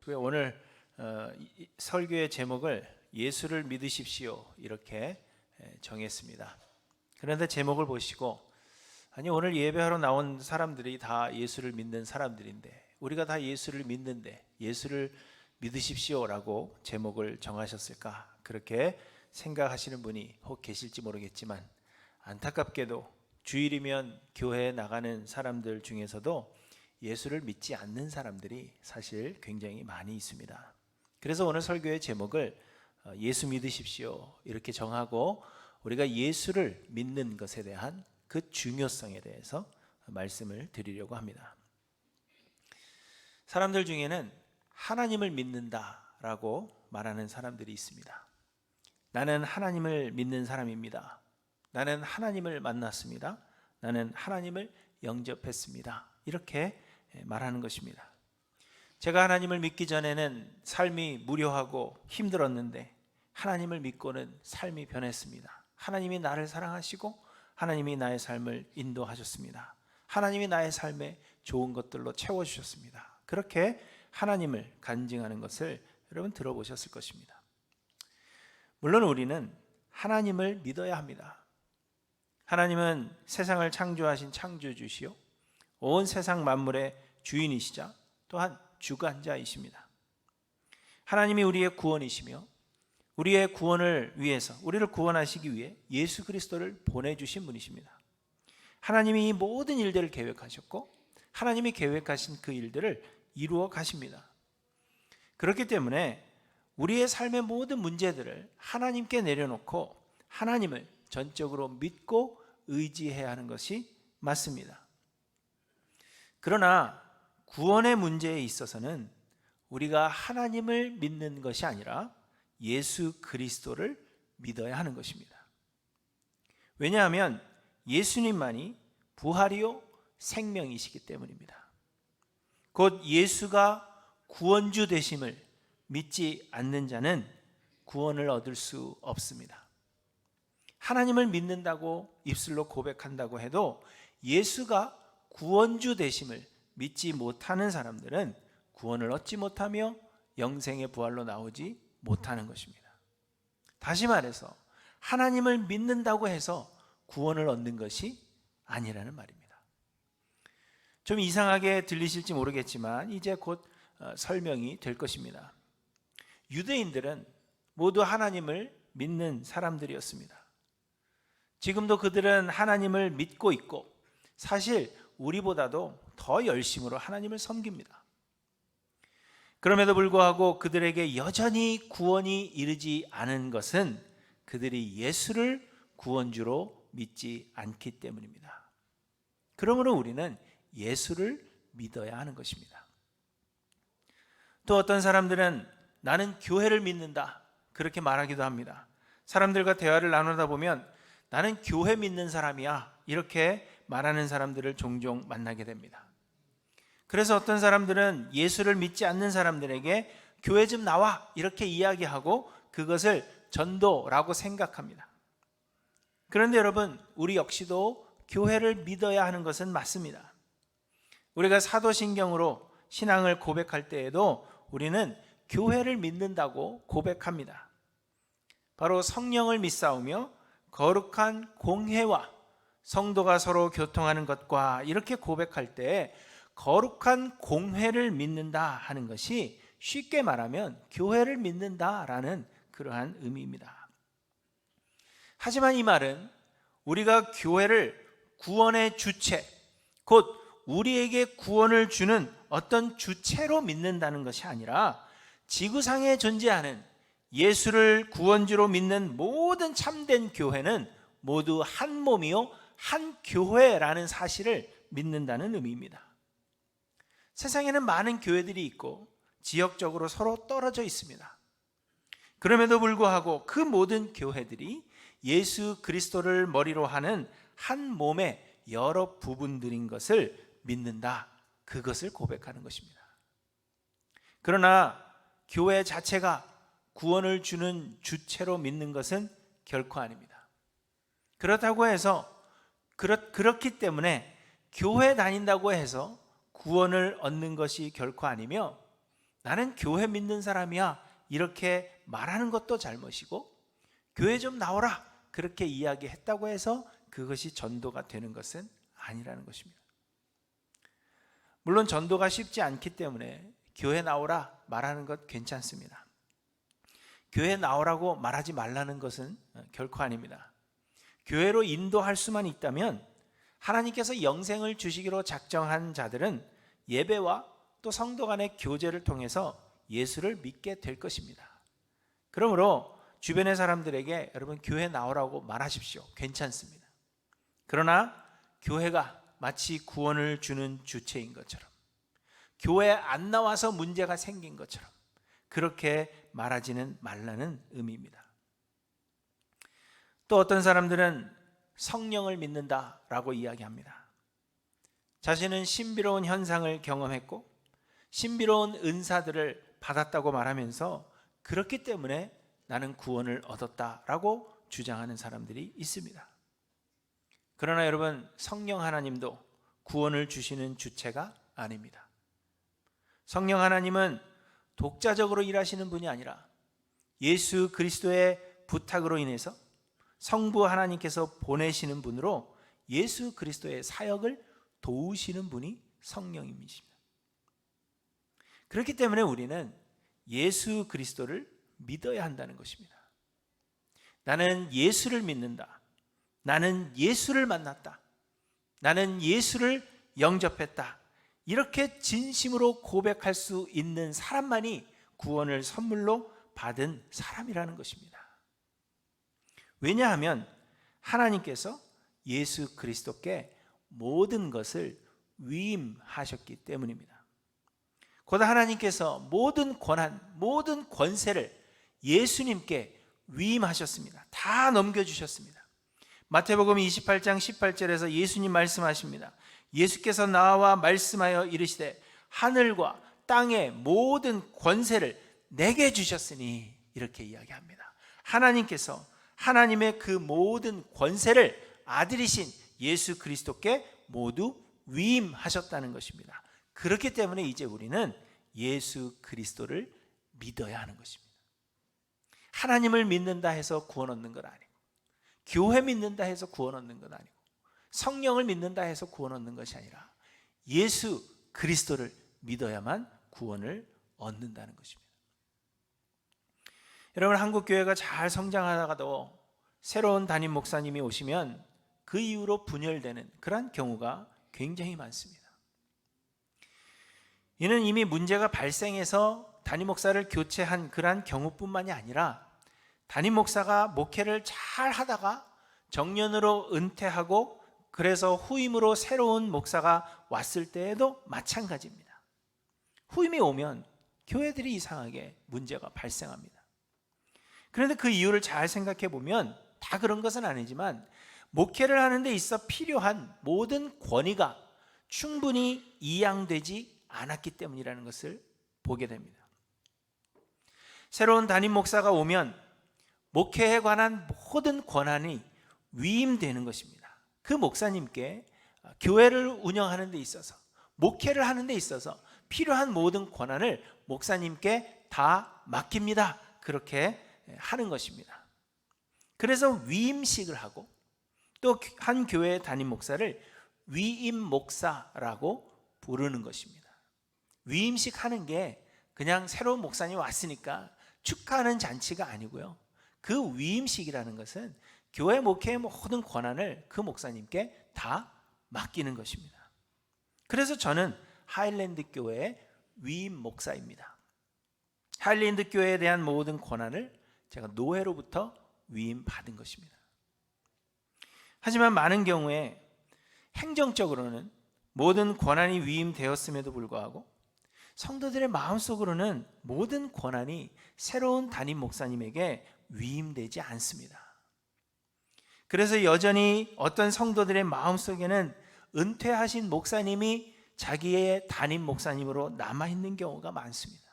오늘 설교의 제목을 예수를 믿으십시오 이렇게 정했습니다. 그런데 제목을 보시고 아니 오늘 예배하러 나온 사람들이 다 예수를 믿는 사람들인데 우리가 다 예수를 믿는데 예수를 믿으십시오라고 제목을 정하셨을까 그렇게 생각하시는 분이 혹 계실지 모르겠지만 안타깝게도 주일이면 교회에 나가는 사람들 중에서도 예수를 믿지 않는 사람들이 사실 굉장히 많이 있습니다. 그래서 오늘 설교의 제목을 예수 믿으십시오 이렇게 정하고 우리가 예수를 믿는 것에 대한 그 중요성에 대해서 말씀을 드리려고 합니다. 사람들 중에는 하나님을 믿는다라고 말하는 사람들이 있습니다. 나는 하나님을 믿는 사람입니다. 나는 하나님을 만났습니다. 나는 하나님을 영접했습니다. 이렇게 말하는 것입니다. 제가 하나님을 믿기 전에는 삶이 무료하고 힘들었는데 하나님을 믿고는 삶이 변했습니다. 하나님이 나를 사랑하시고 하나님이 나의 삶을 인도하셨습니다. 하나님이 나의 삶에 좋은 것들로 채워주셨습니다. 그렇게 하나님을 간증하는 것을 여러분 들어보셨을 것입니다. 물론 우리는 하나님을 믿어야 합니다. 하나님은 세상을 창조하신 창조주시요 온 세상 만물의 주인이시자 또한 주관자이십니다. 하나님이 우리의 구원이시며 우리의 구원을 위해서 우리를 구원하시기 위해 예수 그리스도를 보내주신 분이십니다. 하나님이 이 모든 일들을 계획하셨고 하나님이 계획하신 그 일들을 이루어 가십니다. 그렇기 때문에 우리의 삶의 모든 문제들을 하나님께 내려놓고 하나님을 전적으로 믿고 의지해야 하는 것이 맞습니다. 그러나 구원의 문제에 있어서는 우리가 하나님을 믿는 것이 아니라 예수 그리스도를 믿어야 하는 것입니다. 왜냐하면 예수님만이 부활이요 생명이시기 때문입니다. 곧 예수가 구원주 되심을 믿지 않는 자는 구원을 얻을 수 없습니다. 하나님을 믿는다고 입술로 고백한다고 해도 예수가 구원주 되심을 믿지 못하는 사람들은 구원을 얻지 못하며 영생의 부활로 나오지 못하는 것입니다. 다시 말해서 하나님을 믿는다고 해서 구원을 얻는 것이 아니라는 말입니다. 좀 이상하게 들리실지 모르겠지만 이제 곧 설명이 될 것입니다. 유대인들은 모두 하나님을 믿는 사람들이었습니다. 지금도 그들은 하나님을 믿고 있고 사실 우리보다도 더 열심으로 하나님을 섬깁니다. 그럼에도 불구하고 그들에게 여전히 구원이 이르지 않은 것은 그들이 예수를 구원주로 믿지 않기 때문입니다. 그러므로 우리는 예수를 믿어야 하는 것입니다. 또 어떤 사람들은 나는 교회를 믿는다 그렇게 말하기도 합니다. 사람들과 대화를 나누다 보면 나는 교회 믿는 사람이야 이렇게 말하는 사람들을 종종 만나게 됩니다. 그래서 어떤 사람들은 예수를 믿지 않는 사람들에게 교회 좀 나와 이렇게 이야기하고 그것을 전도라고 생각합니다. 그런데 여러분 우리 역시도 교회를 믿어야 하는 것은 맞습니다. 우리가 사도신경으로 신앙을 고백할 때에도 우리는 교회를 믿는다고 고백합니다. 바로 성령을 믿사오며 거룩한 공회와 성도가 서로 교통하는 것과 이렇게 고백할 때 거룩한 공회를 믿는다 하는 것이 쉽게 말하면 교회를 믿는다라는 그러한 의미입니다. 하지만 이 말은 우리가 교회를 구원의 주체, 곧 우리에게 구원을 주는 어떤 주체로 믿는다는 것이 아니라 지구상에 존재하는 예수를 구원주로 믿는 모든 참된 교회는 모두 한 몸이요 한 교회라는 사실을 믿는다는 의미입니다. 세상에는 많은 교회들이 있고 지역적으로 서로 떨어져 있습니다. 그럼에도 불구하고 그 모든 교회들이 예수 그리스도를 머리로 하는 한 몸의 여러 부분들인 것을 믿는다. 그것을 고백하는 것입니다. 그러나 교회 자체가 구원을 주는 주체로 믿는 것은 결코 아닙니다. 그렇다고 해서 그렇기 때문에 교회 다닌다고 해서 구원을 얻는 것이 결코 아니며 나는 교회 믿는 사람이야 이렇게 말하는 것도 잘못이고, 교회 좀 나오라 그렇게 이야기했다고 해서 그것이 전도가 되는 것은 아니라는 것입니다. 물론 전도가 쉽지 않기 때문에 교회 나오라 말하는 것 괜찮습니다. 교회 나오라고 말하지 말라는 것은 결코 아닙니다. 교회로 인도할 수만 있다면 하나님께서 영생을 주시기로 작정한 자들은 예배와 또 성도 간의 교제를 통해서 예수를 믿게 될 것입니다. 그러므로 주변의 사람들에게 여러분 교회 나오라고 말하십시오. 괜찮습니다. 그러나 교회가 마치 구원을 주는 주체인 것처럼, 교회에 안 나와서 문제가 생긴 것처럼 그렇게 말하지는 말라는 의미입니다. 또 어떤 사람들은 성령을 믿는다라고 이야기합니다. 자신은 신비로운 현상을 경험했고 신비로운 은사들을 받았다고 말하면서 그렇기 때문에 나는 구원을 얻었다라고 주장하는 사람들이 있습니다. 그러나 여러분, 성령 하나님도 구원을 주시는 주체가 아닙니다. 성령 하나님은 독자적으로 일하시는 분이 아니라 예수 그리스도의 부탁으로 인해서 성부 하나님께서 보내시는 분으로 예수 그리스도의 사역을 도우시는 분이 성령님이십니다. 그렇기 때문에 우리는 예수 그리스도를 믿어야 한다는 것입니다. 나는 예수를 믿는다. 나는 예수를 만났다. 나는 예수를 영접했다. 이렇게 진심으로 고백할 수 있는 사람만이 구원을 선물로 받은 사람이라는 것입니다. 왜냐하면 하나님께서 예수 그리스도께 모든 것을 위임하셨기 때문입니다. 곧 하나님께서 모든 권한, 모든 권세를 예수님께 위임하셨습니다. 다 넘겨주셨습니다. 마태복음 28장 18절에서 예수님 말씀하십니다. 예수께서 나와 말씀하여 이르시되 하늘과 땅의 모든 권세를 내게 주셨으니, 이렇게 이야기합니다. 하나님께서 하나님의 그 모든 권세를 아들이신 예수 그리스도께 모두 위임하셨다는 것입니다. 그렇기 때문에 이제 우리는 예수 그리스도를 믿어야 하는 것입니다. 하나님을 믿는다 해서 구원 얻는 건 아니고, 교회 믿는다 해서 구원 얻는 건 아니고, 성령을 믿는다 해서 구원 얻는 것이 아니라 예수 그리스도를 믿어야만 구원을 얻는다는 것입니다. 여러분, 한국 교회가 잘 성장하다가도 새로운 담임 목사님이 오시면 그 이후로 분열되는 그런 경우가 굉장히 많습니다. 이는 이미 문제가 발생해서 담임 목사를 교체한 그러한 경우뿐만이 아니라 담임 목사가 목회를 잘 하다가 정년으로 은퇴하고 그래서 후임으로 새로운 목사가 왔을 때에도 마찬가지입니다. 후임이 오면 교회들이 이상하게 문제가 발생합니다. 그런데 그 이유를 잘 생각해 보면 다 그런 것은 아니지만 목회를 하는 데 있어 필요한 모든 권위가 충분히 이양되지 않았기 때문이라는 것을 보게 됩니다. 새로운 담임 목사가 오면 목회에 관한 모든 권한이 위임되는 것입니다. 그 목사님께 교회를 운영하는 데 있어서, 목회를 하는 데 있어서 필요한 모든 권한을 목사님께 다 맡깁니다. 그렇게 하는 것입니다. 그래서 위임식을 하고 또 한 교회의 담임 목사를 위임 목사라고 부르는 것입니다. 위임식 하는 게 그냥 새로운 목사님 왔으니까 축하하는 잔치가 아니고요. 그 위임식이라는 것은 교회 목회의 모든 권한을 그 목사님께 다 맡기는 것입니다. 그래서 저는 하일랜드 교회의 위임 목사입니다. 하일랜드 교회에 대한 모든 권한을 제가 노회로부터 위임받은 것입니다. 하지만 많은 경우에 행정적으로는 모든 권한이 위임되었음에도 불구하고 성도들의 마음속으로는 모든 권한이 새로운 담임 목사님에게 위임되지 않습니다. 그래서 여전히 어떤 성도들의 마음속에는 은퇴하신 목사님이 자기의 담임 목사님으로 남아있는 경우가 많습니다.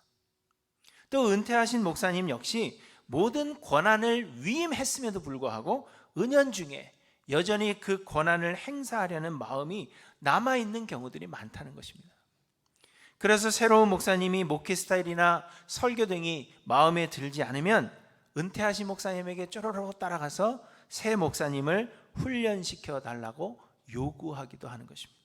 또 은퇴하신 목사님 역시 모든 권한을 위임했음에도 불구하고 은연중에 여전히 그 권한을 행사하려는 마음이 남아있는 경우들이 많다는 것입니다. 그래서 새로운 목사님이 목회 스타일이나 설교 등이 마음에 들지 않으면 은퇴하신 목사님에게 쪼로로 따라가서 새 목사님을 훈련시켜 달라고 요구하기도 하는 것입니다.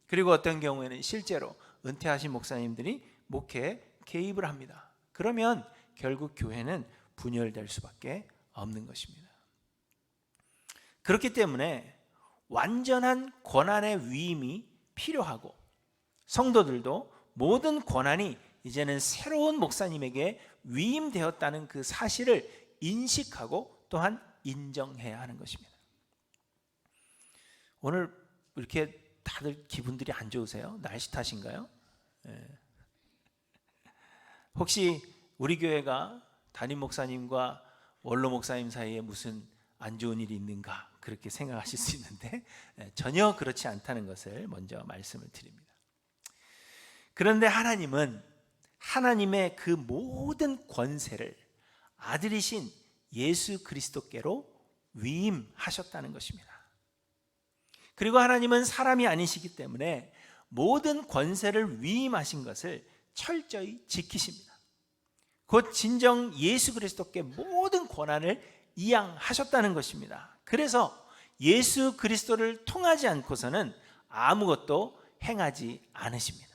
그리고 어떤 경우에는 실제로 은퇴하신 목사님들이 목회에 개입을 합니다. 그러면 결국 교회는 분열될 수밖에 없는 것입니다. 그렇기 때문에 완전한 권한의 위임이 필요하고, 성도들도 모든 권한이 이제는 새로운 목사님에게 위임되었다는 그 사실을 인식하고 또한 인정해야 하는 것입니다. 오늘 이렇게 다들 기분들이 안 좋으세요? 날씨 탓인가요? 혹시 우리 교회가 담임 목사님과 원로 목사님 사이에 무슨 안 좋은 일이 있는가 그렇게 생각하실 수 있는데 전혀 그렇지 않다는 것을 먼저 말씀을 드립니다. 그런데 하나님은 하나님의 그 모든 권세를 아들이신 예수 그리스도께로 위임하셨다는 것입니다. 그리고 하나님은 사람이 아니시기 때문에 모든 권세를 위임하신 것을 철저히 지키십니다. 곧 진정 예수 그리스도께 모든 권한을 이양하셨다는 것입니다. 그래서 예수 그리스도를 통하지 않고서는 아무것도 행하지 않으십니다.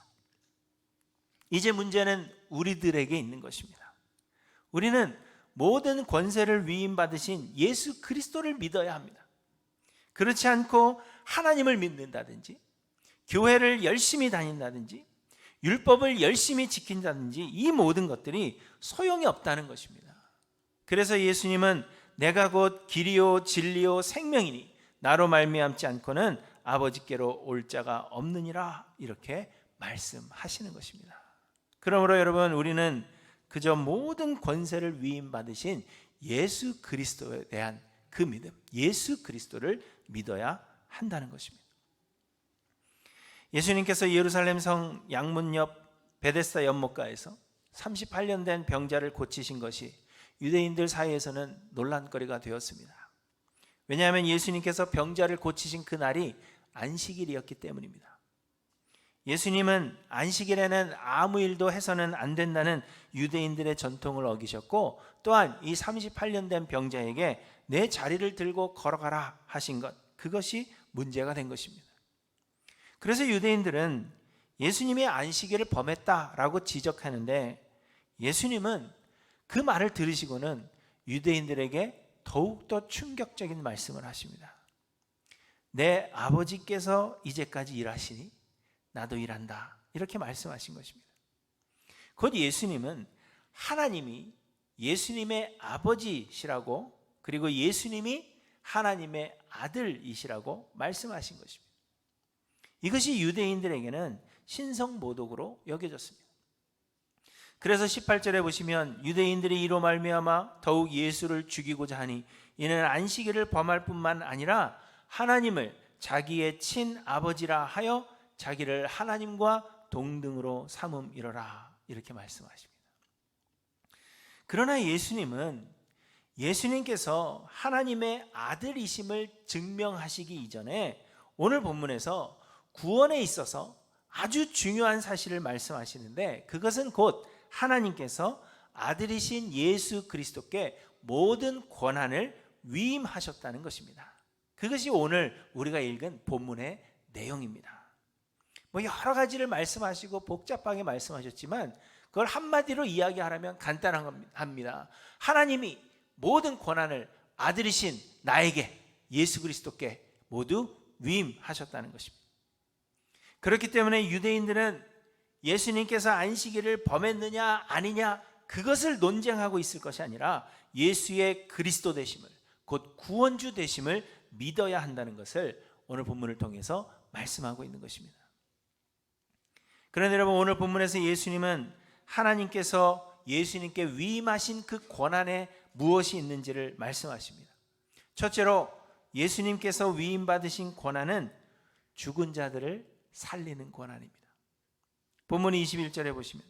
이제 문제는 우리들에게 있는 것입니다. 우리는 모든 권세를 위임받으신 예수 그리스도를 믿어야 합니다. 그렇지 않고 하나님을 믿는다든지, 교회를 열심히 다닌다든지, 율법을 열심히 지킨다든지, 이 모든 것들이 소용이 없다는 것입니다. 그래서 예수님은 내가 곧 길이요 진리요 생명이니 나로 말미암지 않고는 아버지께로 올 자가 없느니라, 이렇게 말씀하시는 것입니다. 그러므로 여러분, 우리는 그저 모든 권세를 위임받으신 예수 그리스도에 대한 그 믿음, 예수 그리스도를 믿어야 한다는 것입니다. 예수님께서 예루살렘 성 양문 옆 베데스다 연못가에서 38년 된 병자를 고치신 것이 유대인들 사이에서는 논란거리가 되었습니다. 왜냐하면 예수님께서 병자를 고치신 그날이 안식일이었기 때문입니다. 예수님은 안식일에는 아무 일도 해서는 안 된다는 유대인들의 전통을 어기셨고, 또한 이 38년 된 병자에게 내 자리를 들고 걸어가라 하신 것, 그것이 문제가 된 것입니다. 그래서 유대인들은 예수님이 안식일을 범했다라고 지적하는데, 예수님은 그 말을 들으시고는 유대인들에게 더욱더 충격적인 말씀을 하십니다. 내 아버지께서 이제까지 일하시니 나도 일한다, 이렇게 말씀하신 것입니다. 곧 예수님은 하나님이 예수님의 아버지시라고, 그리고 예수님이 하나님의 아들이시라고 말씀하신 것입니다. 이것이 유대인들에게는 신성모독으로 여겨졌습니다. 그래서 18절에 보시면 유대인들이 이로 말미암아 더욱 예수를 죽이고자 하니 이는 안식일을 범할 뿐만 아니라 하나님을 자기의 친아버지라 하여 자기를 하나님과 동등으로 삼음이로라, 이렇게 말씀하십니다. 그러나 예수님께서 하나님의 아들이심을 증명하시기 이전에 오늘 본문에서 구원에 있어서 아주 중요한 사실을 말씀하시는데, 그것은 곧 하나님께서 아들이신 예수 그리스도께 모든 권한을 위임하셨다는 것입니다. 그것이 오늘 우리가 읽은 본문의 내용입니다. 여러 가지를 말씀하시고 복잡하게 말씀하셨지만 그걸 한마디로 이야기하라면 간단합니다. 하나님이 모든 권한을 아들이신 나에게, 예수 그리스도께 모두 위임하셨다는 것입니다. 그렇기 때문에 유대인들은 예수님께서 안식일을 범했느냐 아니냐, 그것을 논쟁하고 있을 것이 아니라 예수의 그리스도 되심을, 곧 구원주 되심을 믿어야 한다는 것을 오늘 본문을 통해서 말씀하고 있는 것입니다. 그런데 여러분, 오늘 본문에서 예수님은 하나님께서 예수님께 위임하신 그 권한에 무엇이 있는지를 말씀하십니다. 첫째로 예수님께서 위임받으신 권한은 죽은 자들을 살리는 권한입니다. 본문 21절에 보시면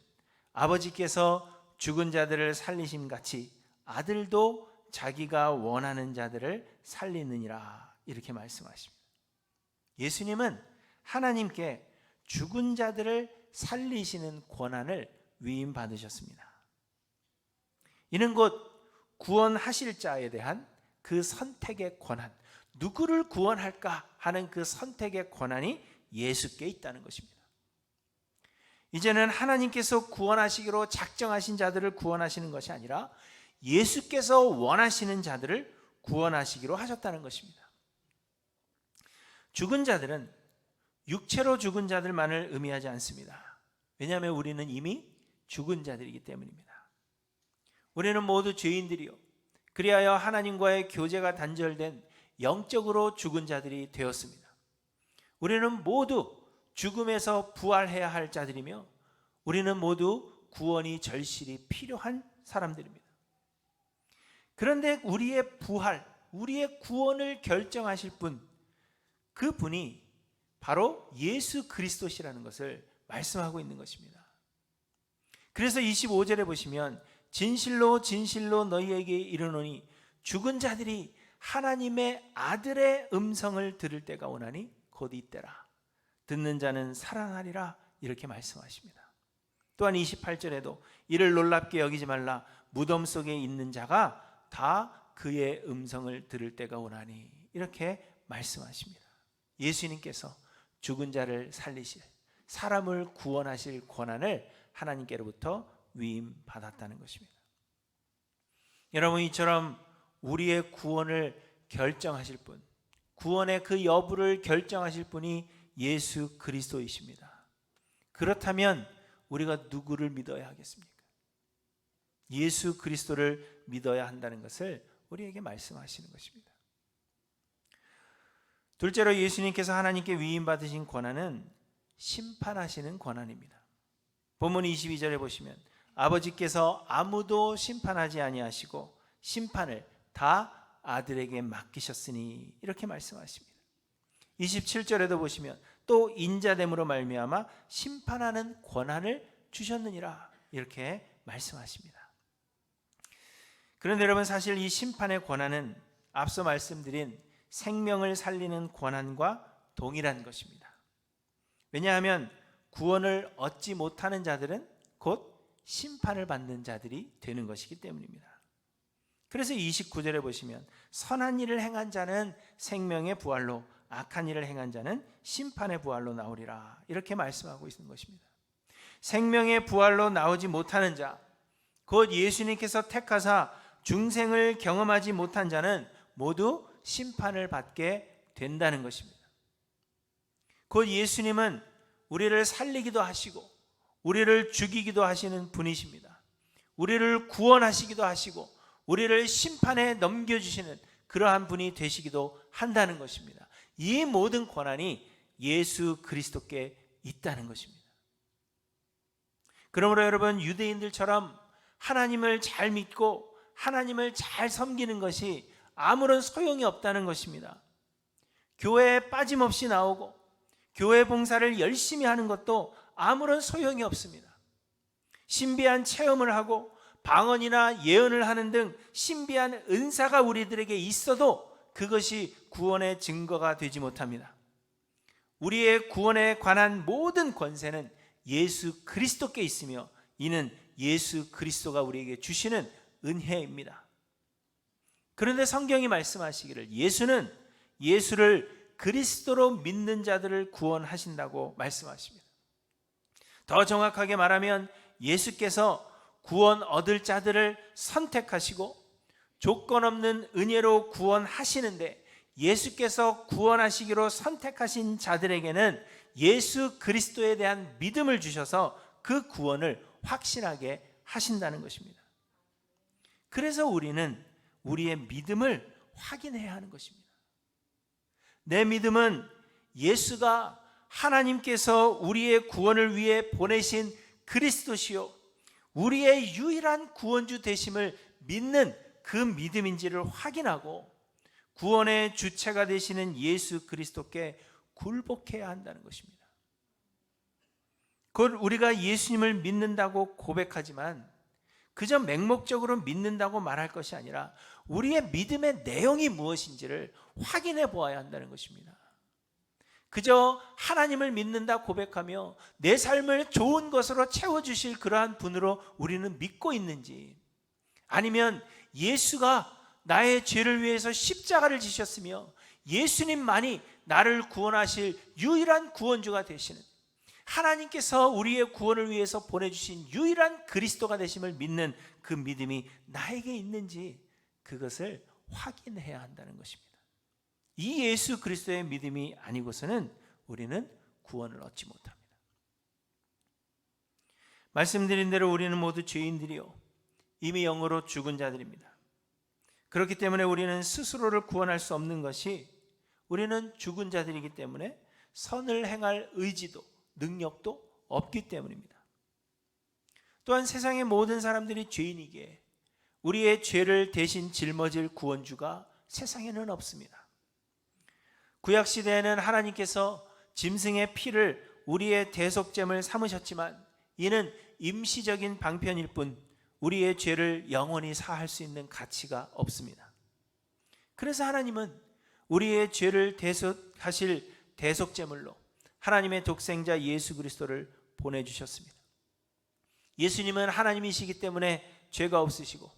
아버지께서 죽은 자들을 살리심 같이 아들도 자기가 원하는 자들을 살리느니라, 이렇게 말씀하십니다. 예수님은 하나님께 죽은 자들을 살리시는 권한을 위임받으셨습니다. 이는 곧 구원하실 자에 대한 그 선택의 권한, 누구를 구원할까 하는 그 선택의 권한이 예수께 있다는 것입니다. 이제는 하나님께서 구원하시기로 작정하신 자들을 구원하시는 것이 아니라 예수께서 원하시는 자들을 구원하시기로 하셨다는 것입니다. 죽은 자들은 육체로 죽은 자들만을 의미하지 않습니다. 왜냐하면 우리는 이미 죽은 자들이기 때문입니다. 우리는 모두 죄인들이요, 그리하여 하나님과의 교제가 단절된 영적으로 죽은 자들이 되었습니다. 우리는 모두 죽음에서 부활해야 할 자들이며 우리는 모두 구원이 절실히 필요한 사람들입니다. 그런데 우리의 부활, 우리의 구원을 결정하실 분, 그분이 바로 예수 그리스도시라는 것을 말씀하고 있는 것입니다. 그래서 25절에 보시면 진실로 진실로 너희에게 이르노니 죽은 자들이 하나님의 아들의 음성을 들을 때가 오나니 곧 이때라. 듣는 자는 살아나리라. 이렇게 말씀하십니다. 또한 28절에도 이를 놀랍게 여기지 말라. 무덤 속에 있는 자가 다 그의 음성을 들을 때가 오나니 이렇게 말씀하십니다. 예수님께서 죽은 자를 살리실, 사람을 구원하실 권한을 하나님께로부터 위임받았다는 것입니다. 여러분, 이처럼 우리의 구원을 결정하실 분, 구원의 그 여부를 결정하실 분이 예수 그리스도이십니다. 그렇다면 우리가 누구를 믿어야 하겠습니까? 예수 그리스도를 믿어야 한다는 것을 우리에게 말씀하시는 것입니다. 둘째로 예수님께서 하나님께 위임받으신 권한은 심판하시는 권한입니다. 본문 22절에 보시면 아버지께서 아무도 심판하지 아니하시고 심판을 다 아들에게 맡기셨으니 이렇게 말씀하십니다. 27절에도 보시면 또 인자됨으로 말미암아 심판하는 권한을 주셨느니라 이렇게 말씀하십니다. 그런데 여러분, 사실 이 심판의 권한은 앞서 말씀드린 생명을 살리는 권한과 동일한 것입니다. 왜냐하면 구원을 얻지 못하는 자들은 곧 심판을 받는 자들이 되는 것이기 때문입니다. 그래서 29절에 보시면 선한 일을 행한 자는 생명의 부활로, 악한 일을 행한 자는 심판의 부활로 나오리라 이렇게 말씀하고 있는 것입니다. 생명의 부활로 나오지 못하는 자, 곧 예수님께서 택하사 중생을 경험하지 못한 자는 모두 심판을 받게 된다는 것입니다. 곧 예수님은 우리를 살리기도 하시고 우리를 죽이기도 하시는 분이십니다. 우리를 구원하시기도 하시고 우리를 심판에 넘겨주시는 그러한 분이 되시기도 한다는 것입니다. 이 모든 권한이 예수 그리스도께 있다는 것입니다. 그러므로 여러분, 유대인들처럼 하나님을 잘 믿고 하나님을 잘 섬기는 것이 아무런 소용이 없다는 것입니다. 교회에 빠짐없이 나오고 교회 봉사를 열심히 하는 것도 아무런 소용이 없습니다. 신비한 체험을 하고 방언이나 예언을 하는 등 신비한 은사가 우리들에게 있어도 그것이 구원의 증거가 되지 못합니다. 우리의 구원에 관한 모든 권세는 예수 그리스도께 있으며 이는 예수 그리스도가 우리에게 주시는 은혜입니다. 그런데 성경이 말씀하시기를 예수는 예수를 그리스도로 믿는 자들을 구원하신다고 말씀하십니다. 더 정확하게 말하면 예수께서 구원 얻을 자들을 선택하시고 조건 없는 은혜로 구원하시는데 예수께서 구원하시기로 선택하신 자들에게는 예수 그리스도에 대한 믿음을 주셔서 그 구원을 확신하게 하신다는 것입니다. 그래서 우리는 우리의 믿음을 확인해야 하는 것입니다. 내 믿음은 예수가 하나님께서 우리의 구원을 위해 보내신 그리스도시요 우리의 유일한 구원주 되심을 믿는 그 믿음인지를 확인하고 구원의 주체가 되시는 예수 그리스도께 굴복해야 한다는 것입니다. 곧 우리가 예수님을 믿는다고 고백하지만 그저 맹목적으로 믿는다고 말할 것이 아니라 우리의 믿음의 내용이 무엇인지를 확인해 보아야 한다는 것입니다. 그저 하나님을 믿는다 고백하며 내 삶을 좋은 것으로 채워주실 그러한 분으로 우리는 믿고 있는지, 아니면 예수가 나의 죄를 위해서 십자가를 지셨으며 예수님만이 나를 구원하실 유일한 구원주가 되시는, 하나님께서 우리의 구원을 위해서 보내주신 유일한 그리스도가 되심을 믿는 그 믿음이 나에게 있는지, 그것을 확인해야 한다는 것입니다. 이 예수 그리스도의 믿음이 아니고서는 우리는 구원을 얻지 못합니다. 말씀드린 대로 우리는 모두 죄인들이요 이미 영으로 죽은 자들입니다. 그렇기 때문에 우리는 스스로를 구원할 수 없는 것이, 우리는 죽은 자들이기 때문에 선을 행할 의지도 능력도 없기 때문입니다. 또한 세상의 모든 사람들이 죄인이기에 우리의 죄를 대신 짊어질 구원주가 세상에는 없습니다. 구약시대에는 하나님께서 짐승의 피를 우리의 대속죄물 삼으셨지만 이는 임시적인 방편일 뿐 우리의 죄를 영원히 사할 수 있는 가치가 없습니다. 그래서 하나님은 우리의 죄를 대속하실 대속죄물로 하나님의 독생자 예수 그리스도를 보내주셨습니다. 예수님은 하나님이시기 때문에 죄가 없으시고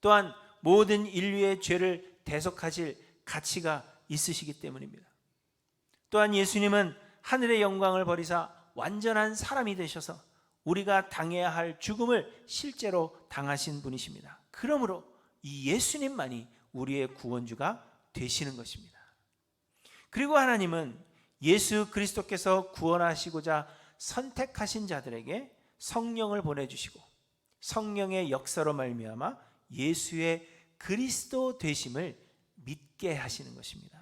또한 모든 인류의 죄를 대속하실 가치가 있으시기 때문입니다. 또한 예수님은 하늘의 영광을 버리사 완전한 사람이 되셔서 우리가 당해야 할 죽음을 실제로 당하신 분이십니다. 그러므로 이 예수님만이 우리의 구원주가 되시는 것입니다. 그리고 하나님은 예수 그리스도께서 구원하시고자 선택하신 자들에게 성령을 보내주시고 성령의 역사로 말미암아 예수의 그리스도 되심을 믿게 하시는 것입니다.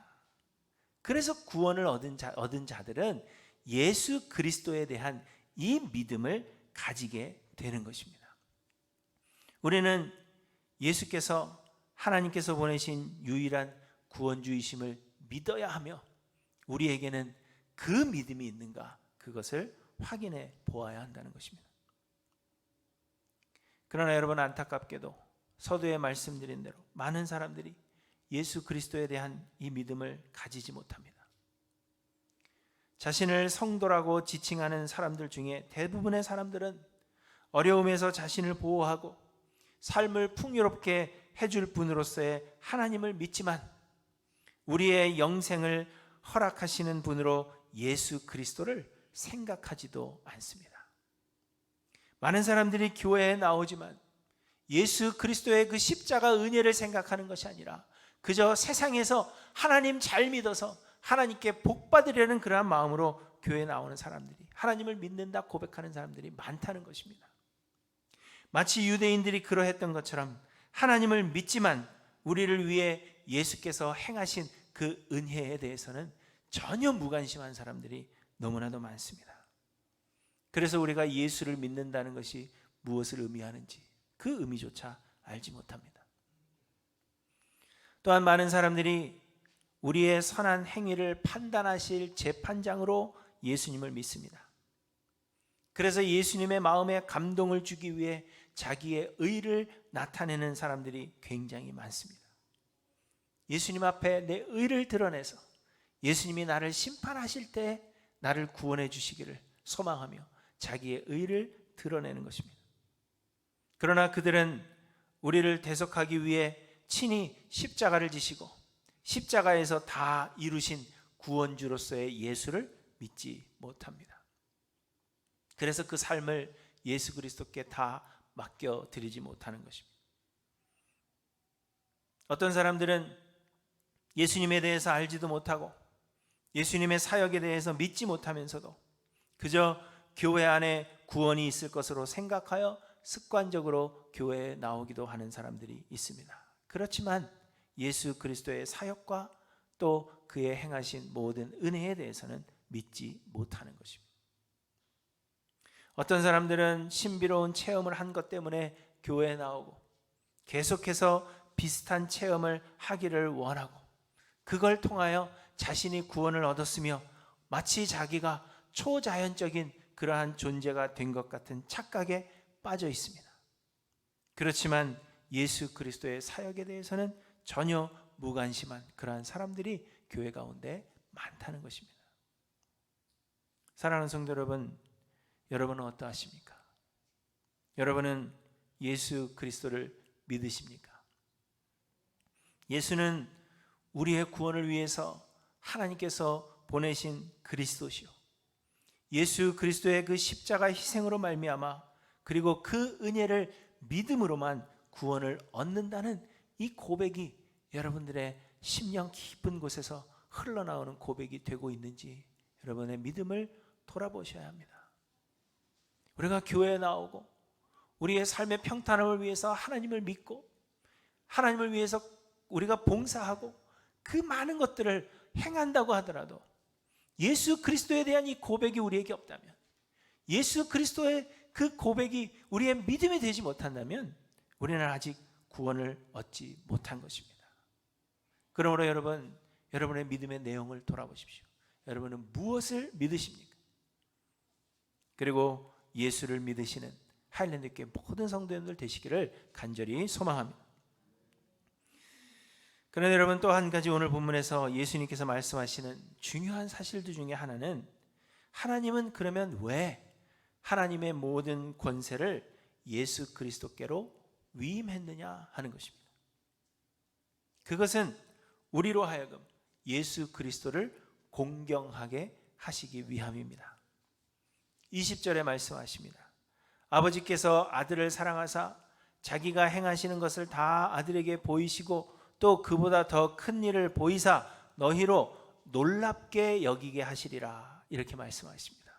그래서 구원을 얻은 자들은 예수 그리스도에 대한 이 믿음을 가지게 되는 것입니다. 우리는 예수께서 하나님께서 보내신 유일한 구원주이심을 믿어야 하며 우리에게는 그 믿음이 있는가, 그것을 확인해 보아야 한다는 것입니다. 그러나 여러분, 안타깝게도 서두에 말씀드린 대로 많은 사람들이 예수 그리스도에 대한 이 믿음을 가지지 못합니다. 자신을 성도라고 지칭하는 사람들 중에 대부분의 사람들은 어려움에서 자신을 보호하고 삶을 풍요롭게 해줄 분으로서의 하나님을 믿지만 우리의 영생을 허락하시는 분으로 예수 그리스도를 생각하지도 않습니다. 많은 사람들이 교회에 나오지만 예수 그리스도의 그 십자가 은혜를 생각하는 것이 아니라 그저 세상에서 하나님 잘 믿어서 하나님께 복 받으려는 그러한 마음으로 교회에 나오는 사람들이, 하나님을 믿는다 고백하는 사람들이 많다는 것입니다. 마치 유대인들이 그러했던 것처럼 하나님을 믿지만 우리를 위해 예수께서 행하신 그 은혜에 대해서는 전혀 무관심한 사람들이 너무나도 많습니다. 그래서 우리가 예수를 믿는다는 것이 무엇을 의미하는지 그 의미조차 알지 못합니다. 또한 많은 사람들이 우리의 선한 행위를 판단하실 재판장으로 예수님을 믿습니다. 그래서 예수님의 마음에 감동을 주기 위해 자기의 의를 나타내는 사람들이 굉장히 많습니다. 예수님 앞에 내 의를 드러내서 예수님이 나를 심판하실 때 나를 구원해 주시기를 소망하며 자기의 의를 드러내는 것입니다. 그러나 그들은 우리를 대속하기 위해 친히 십자가를 지시고 십자가에서 다 이루신 구원주로서의 예수를 믿지 못합니다. 그래서 그 삶을 예수 그리스도께 다 맡겨드리지 못하는 것입니다. 어떤 사람들은 예수님에 대해서 알지도 못하고 예수님의 사역에 대해서 믿지 못하면서도 그저 교회 안에 구원이 있을 것으로 생각하여 습관적으로 교회에 나오기도 하는 사람들이 있습니다. 그렇지만 예수 그리스도의 사역과 또 그의 행하신 모든 은혜에 대해서는 믿지 못하는 것입니다. 어떤 사람들은 신비로운 체험을 한 것 때문에 교회에 나오고 계속해서 비슷한 체험을 하기를 원하고 그걸 통하여 자신이 구원을 얻었으며 마치 자기가 초자연적인 그러한 존재가 된 것 같은 착각에 빠져 있습니다. 그렇지만 예수 그리스도의 사역에 대해서는 전혀 무관심한 그러한 사람들이 교회 가운데 많다는 것입니다. 사랑하는 성도 여러분, 여러분은 어떠하십니까? 여러분은 예수 그리스도를 믿으십니까? 예수는 우리의 구원을 위해서 하나님께서 보내신 그리스도시요, 예수 그리스도의 그 십자가 희생으로 말미암아 그리고 그 은혜를 믿음으로만 구원을 얻는다는 이 고백이 여러분들의 심령 깊은 곳에서 흘러나오는 고백이 되고 있는지 여러분의 믿음을 돌아보셔야 합니다. 우리가 교회에 나오고 우리의 삶의 평탄함을 위해서 하나님을 믿고 하나님을 위해서 우리가 봉사하고 그 많은 것들을 행한다고 하더라도 예수 그리스도에 대한 이 고백이 우리에게 없다면, 예수 그리스도의 그 고백이 우리의 믿음이 되지 못한다면 우리는 아직 구원을 얻지 못한 것입니다. 그러므로 여러분, 여러분의 믿음의 내용을 돌아보십시오. 여러분은 무엇을 믿으십니까? 그리고 예수를 믿으시는 하일랜드교회 모든 성도님들 되시기를 간절히 소망합니다. 그런데 여러분, 또 한 가지 오늘 본문에서 예수님께서 말씀하시는 중요한 사실들 중에 하나는, 하나님은 그러면 왜 하나님의 모든 권세를 예수 그리스도께로 위임했느냐 하는 것입니다. 그것은 우리로 하여금 예수 그리스도를 공경하게 하시기 위함입니다. 20절에 말씀하십니다. 아버지께서 아들을 사랑하사 자기가 행하시는 것을 다 아들에게 보이시고 또 그보다 더 큰 일을 보이사 너희로 놀랍게 여기게 하시리라, 이렇게 말씀하십니다.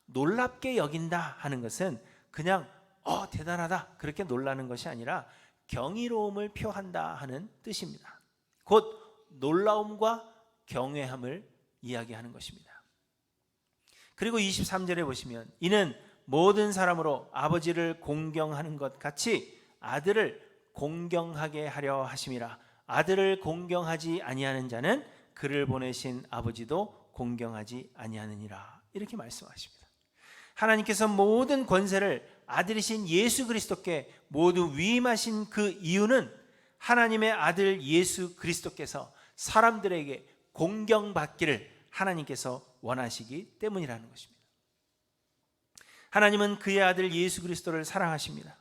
놀랍게 여긴다 하는 것은 그냥 대단하다 그렇게 놀라는 것이 아니라 경이로움을 표한다 하는 뜻입니다. 곧 놀라움과 경외함을 이야기하는 것입니다. 그리고 23절에 보시면 이는 모든 사람으로 아버지를 공경하는 것 같이 아들을 공경하게 하려 하심이라. 아들을 공경하지 아니하는 자는 그를 보내신 아버지도 공경하지 아니하느니라, 이렇게 말씀하십니다. 하나님께서 모든 권세를 아들이신 예수 그리스도께 모두 위임하신 그 이유는 하나님의 아들 예수 그리스도께서 사람들에게 공경받기를 하나님께서 원하시기 때문이라는 것입니다. 하나님은 그의 아들 예수 그리스도를 사랑하십니다.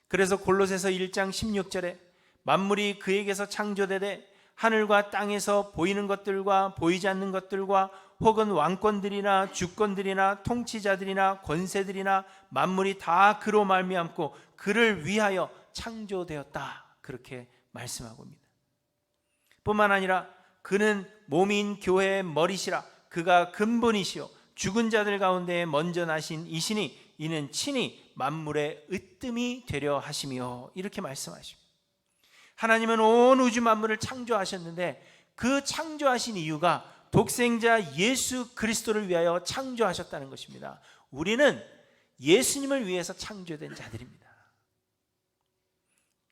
그래서 골로새서 1장 16절에 만물이 그에게서 창조되되 하늘과 땅에서 보이는 것들과 보이지 않는 것들과 혹은 왕권들이나 주권들이나 통치자들이나 권세들이나 만물이 다 그로 말미암고 그를 위하여 창조되었다, 그렇게 말씀하고 있습니다. 뿐만 아니라 그는 몸인 교회의 머리시라. 그가 근본이시요 죽은 자들 가운데 먼저 나신 이시니 이는 친히 만물의 으뜸이 되려 하시며, 이렇게 말씀하십니다. 하나님은 온 우주 만물을 창조하셨는데 그 창조하신 이유가 독생자 예수 그리스도를 위하여 창조하셨다는 것입니다. 우리는 예수님을 위해서 창조된 자들입니다.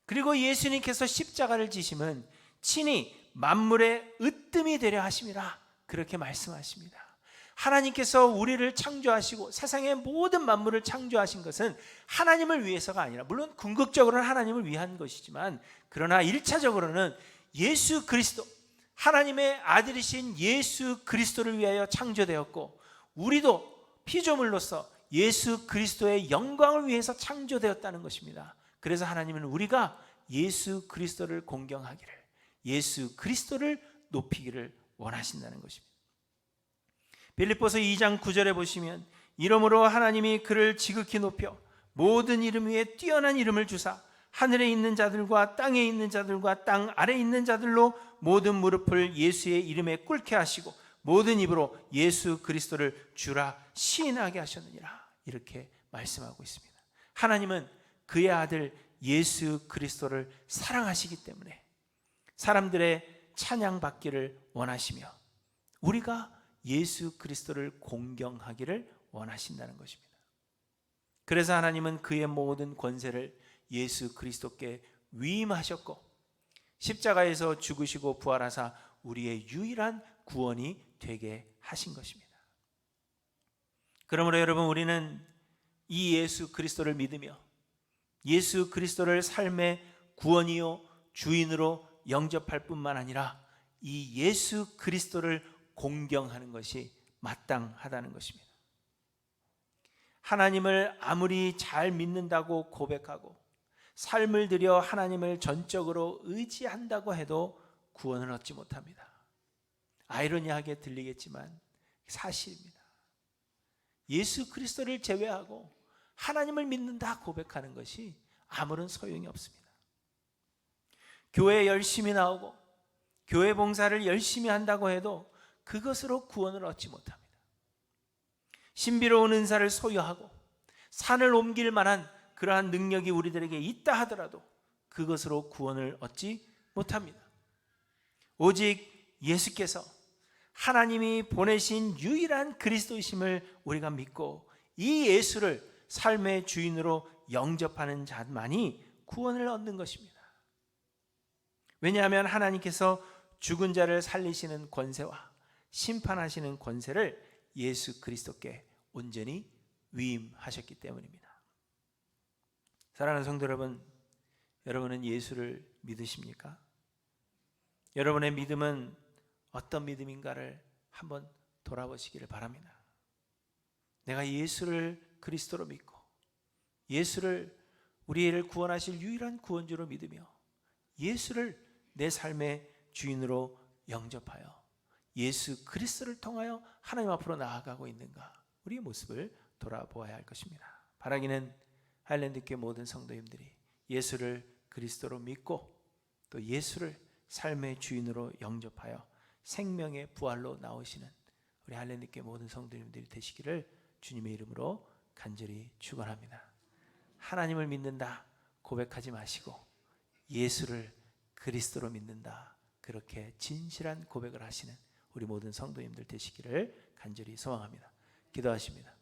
그리고 예수님께서 십자가를 지심은 친히 만물의 으뜸이 되려 하심이라, 그렇게 말씀하십니다. 하나님께서 우리를 창조하시고 세상의 모든 만물을 창조하신 것은 하나님을 위해서가 아니라, 물론 궁극적으로는 하나님을 위한 것이지만, 그러나 1차적으로는 예수 그리스도, 하나님의 아들이신 예수 그리스도를 위하여 창조되었고, 우리도 피조물로서 예수 그리스도의 영광을 위해서 창조되었다는 것입니다. 그래서 하나님은 우리가 예수 그리스도를 공경하기를, 예수 그리스도를 높이기를 원하신다는 것입니다. 빌립보서 2장 9절에 보시면 이러므로 하나님이 그를 지극히 높여 모든 이름 위에 뛰어난 이름을 주사 하늘에 있는 자들과 땅에 있는 자들과 땅 아래에 있는 자들로 모든 무릎을 예수의 이름에 꿇게 하시고 모든 입으로 예수 그리스도를 주라 시인하게 하셨느니라, 이렇게 말씀하고 있습니다. 하나님은 그의 아들 예수 그리스도를 사랑하시기 때문에 사람들의 찬양받기를 원하시며 우리가 예수 그리스도를 공경하기를 원하신다는 것입니다. 그래서 하나님은 그의 모든 권세를 예수 그리스도께 위임하셨고 십자가에서 죽으시고 부활하사 우리의 유일한 구원이 되게 하신 것입니다. 그러므로 여러분, 우리는 이 예수 그리스도를 믿으며 예수 그리스도를 삶의 구원이요 주인으로 영접할 뿐만 아니라 이 예수 그리스도를 공경하는 것이 마땅하다는 것입니다. 하나님을 아무리 잘 믿는다고 고백하고 삶을 들여 하나님을 전적으로 의지한다고 해도 구원을 얻지 못합니다. 아이러니하게 들리겠지만 사실입니다. 예수 그리스도를 제외하고 하나님을 믿는다 고백하는 것이 아무런 소용이 없습니다. 교회에 열심히 나오고 교회 봉사를 열심히 한다고 해도 그것으로 구원을 얻지 못합니다. 신비로운 은사를 소유하고 산을 옮길 만한 그러한 능력이 우리들에게 있다 하더라도 그것으로 구원을 얻지 못합니다. 오직 예수께서 하나님이 보내신 유일한 그리스도이심을 우리가 믿고 이 예수를 삶의 주인으로 영접하는 자만이 구원을 얻는 것입니다. 왜냐하면 하나님께서 죽은 자를 살리시는 권세와 심판하시는 권세를 예수 그리스도께 온전히 위임하셨기 때문입니다. 사랑하는 성도 여러분, 여러분은 예수를 믿으십니까? 여러분의 믿음은 어떤 믿음인가를 한번 돌아보시기를 바랍니다. 내가 예수를 그리스도로 믿고 예수를 우리를 구원하실 유일한 구원주로 믿으며 예수를 내 삶의 주인으로 영접하여 예수 그리스도를 통하여 하나님 앞으로 나아가고 있는가, 우리의 모습을 돌아보아야 할 것입니다. 바라기는 하일랜드교회 모든 성도님들이 예수를 그리스도로 믿고 또 예수를 삶의 주인으로 영접하여 생명의 부활로 나오시는 우리 하일랜드교회 모든 성도님들이 되시기를 주님의 이름으로 간절히 축원합니다. 하나님을 믿는다 고백하지 마시고 예수를 그리스도로 믿는다, 그렇게 진실한 고백을 하시는 우리 모든 성도님들 되시기를 간절히 소망합니다. 기도하십니다.